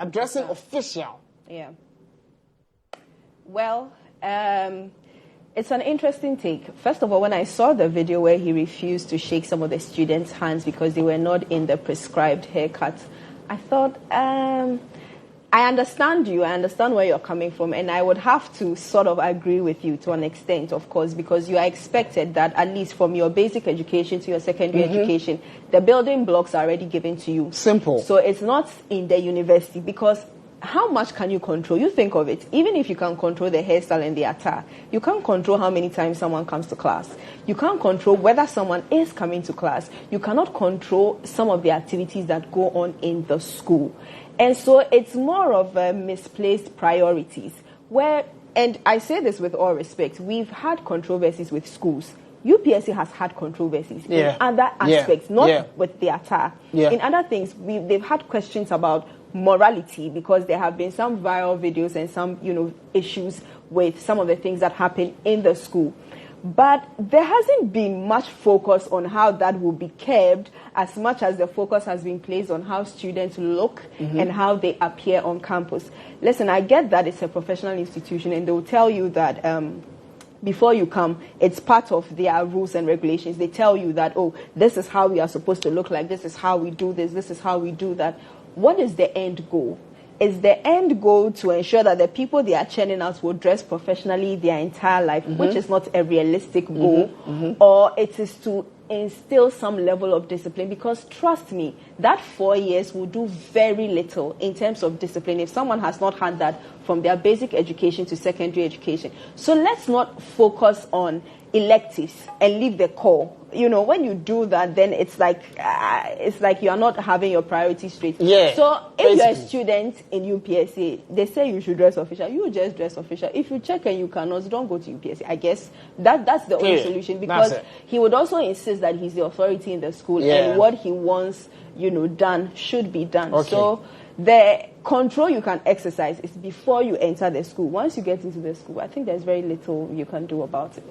Addressing official. Yeah. Well, it's an interesting take. First of all, when I saw the video where he refused to shake some of the students' hands because they were not in the prescribed haircut, I thought, I understand you. I understand where you're coming from. And I would have to sort of agree with you to an extent, of course, because you are expected that at least from your basic education to your secondary education, the building blocks are already given to you. Simple. So it's not in the university, because how much can you control? You think of it. Even if you can control the hairstyle and the attire, you can't control how many times someone comes to class. You can't control whether someone is coming to class. You cannot control some of the activities that go on in the school. And so it's more of misplaced priorities. And I say this with all respect, we've had controversies with schools. UPSA has had controversies in other aspects, not with the attire. In other things, they've had questions about morality, because there have been some viral videos and some, issues with some of the things that happen in the school. But there hasn't been much focus on how that will be curbed, as much as the focus has been placed on how students look and how they appear on campus. Listen, I get that it's a professional institution, and they will tell you that before you come, it's part of their rules and regulations. They tell you that, oh, this is how we are supposed to look like, this is how we do this is how we do that. What is the end goal? Is the end goal to ensure that the people they are churning out will dress professionally their entire life, which is not a realistic goal, or it is to instill some level of discipline? Because trust me, that 4 years will do very little in terms of discipline if someone has not had that from their basic education to secondary education. So let's not focus on electives and leave the core. When you do that, then it's like you are not having your priorities straight. So if you're a student in UPSA, they say you should dress official, you just dress official. If you check and you cannot, don't go to UPSA. I guess that's the only solution, because he would also insist that he's the authority in the school and what he wants, done should be done. So the control you can exercise is before you enter the school. Once you get into the school, I think there's very little you can do about it.